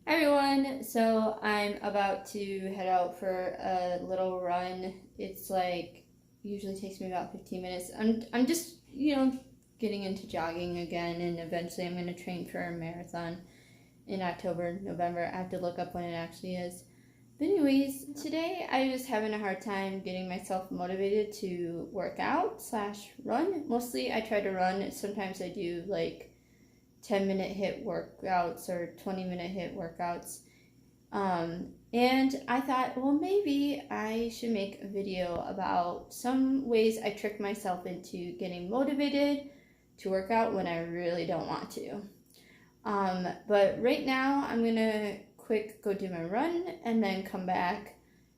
Hi everyone, so I'm about to head out for a little run. It's like usually takes me about 15 minutes. I'm just, getting into jogging again, and eventually I'm going to train for a marathon in October, November. I have to look up when it actually is. But anyways, today I was having a hard time getting myself motivated to work out slash run. Mostly I try to run. Sometimes I do like 10-minute hit workouts or 20-minute hit workouts. And I thought, well, maybe I should make a video about some ways I trick myself into getting motivated to work out when I really don't want to. But right now, I'm gonna quick go do my run and then come back,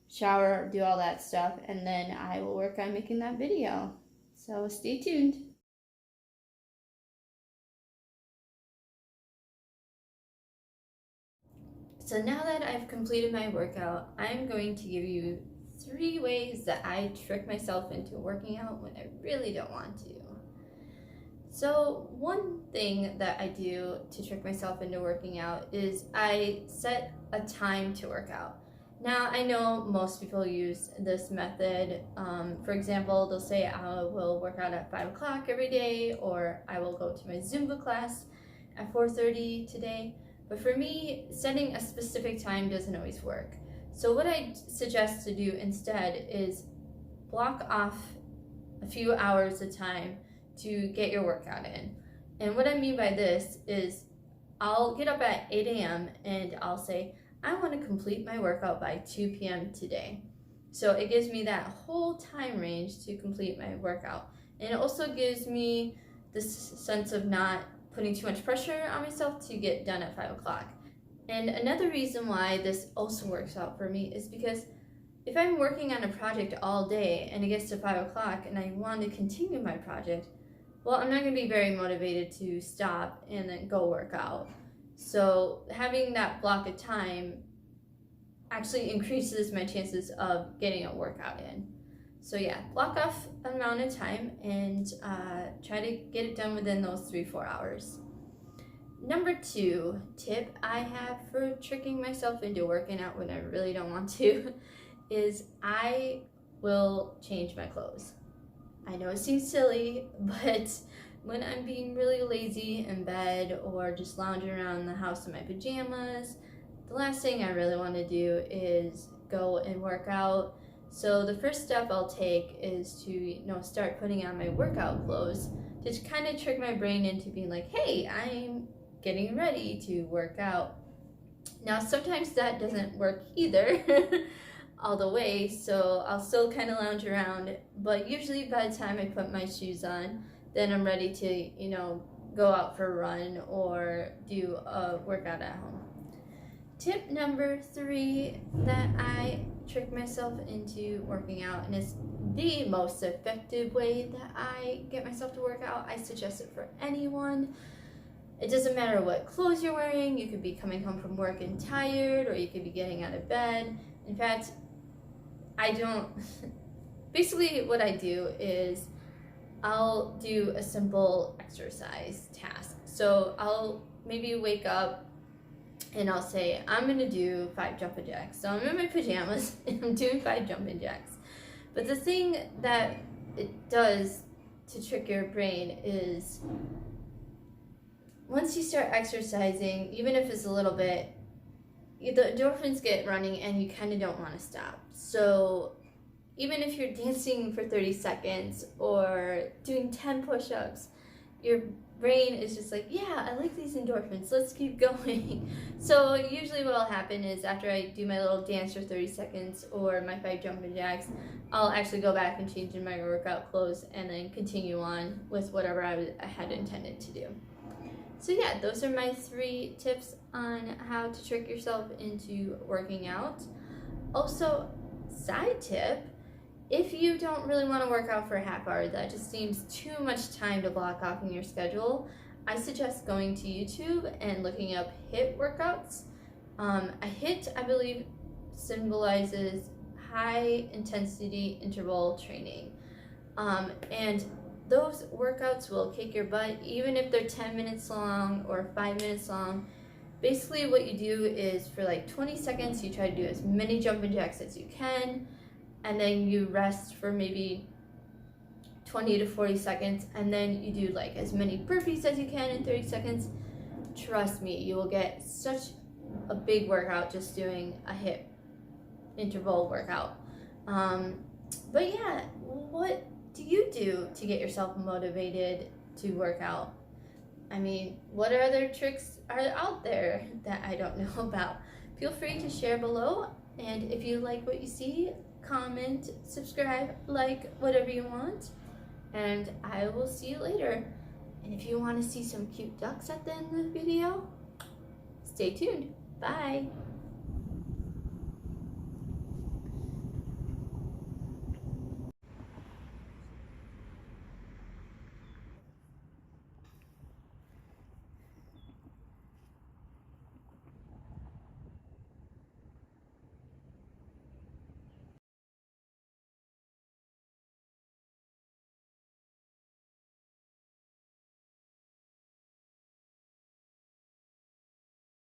shower, do all that stuff, and then I will work on making that video. So stay tuned. So now that I've completed my workout, I'm going to give you 3 ways that I trick myself into working out when I really don't want to. So one thing that I do to trick myself into working out is I set a time to work out. Now I know most people use this method. For example, they'll say I will work out at 5 o'clock every day, or I will go to my Zumba class at 4:30 today. But for me, setting a specific time doesn't always work. So what I suggest to do instead is block off a few hours of time to get your workout in. And what I mean by this is I'll get up at 8 a.m. and I'll say, I want to complete my workout by 2 p.m. today. So it gives me that whole time range to complete my workout. And it also gives me this sense of not putting too much pressure on myself to get done at 5 o'clock. And another reason why this also works out for me is because if I'm working on a project all day and it gets to 5 o'clock and I want to continue my project, well, I'm not going to be very motivated to stop and then go work out. So having that block of time actually increases my chances of getting a workout in. So yeah, block off an amount of time and try to get it done within those 3-4 hours. Number 2 tip I have for tricking myself into working out when I really don't want to is I will change my clothes. I know it seems silly, but when I'm being really lazy in bed or just lounging around the house in my pajamas, the last thing I really want to do is go and work out. So the first step I'll take is to, start putting on my workout clothes to kind of trick my brain into being like, hey, I'm getting ready to work out. Now, sometimes that doesn't work either all the way, so I'll still kind of lounge around, but usually by the time I put my shoes on, then I'm ready to, go out for a run or do a workout at home. Tip number 3 that I trick myself into working out, and it's the most effective way that I get myself to work out. I suggest it for anyone. It doesn't matter what clothes you're wearing. You could be coming home from work and tired, or you could be getting out of bed. In fact, basically what I do is I'll do a simple exercise task. So I'll maybe wake up and I'll say, I'm gonna do 5 jumping jacks. So I'm in my pajamas and I'm doing 5 jumping jacks. But the thing that it does to trick your brain is once you start exercising, even if it's a little bit, the endorphins get running and you kind of don't want to stop. So even if you're dancing for 30 seconds or doing 10 push-ups, your brain is just like, yeah, I like these endorphins, let's keep going. So usually what will happen is after I do my little dance for 30 seconds or my 5 jumping jacks, I'll actually go back and change in my workout clothes and then continue on with whatever I had intended to do. So yeah, those are my 3 tips on how to trick yourself into working out. Also, side tip, if you don't really want to work out for a half hour, that just seems too much time to block off in your schedule, I suggest going to YouTube and looking up HIIT workouts. A HIIT, I believe, symbolizes high intensity interval training. And those workouts will kick your butt, even if they're 10 minutes long or 5 minutes long. Basically what you do is for like 20 seconds, you try to do as many jumping jacks as you can, and then you rest for maybe 20 to 40 seconds, and then you do like as many burpees as you can in 30 seconds. Trust me, you will get such a big workout just doing a hip interval workout. But yeah, what do you do to get yourself motivated to work out? I mean, what other tricks are out there that I don't know about? Feel free to share below, and if you like what you see, comment, subscribe, like, whatever you want, and I will see you later. And if you want to see some cute ducks at the end of the video, stay tuned. Bye!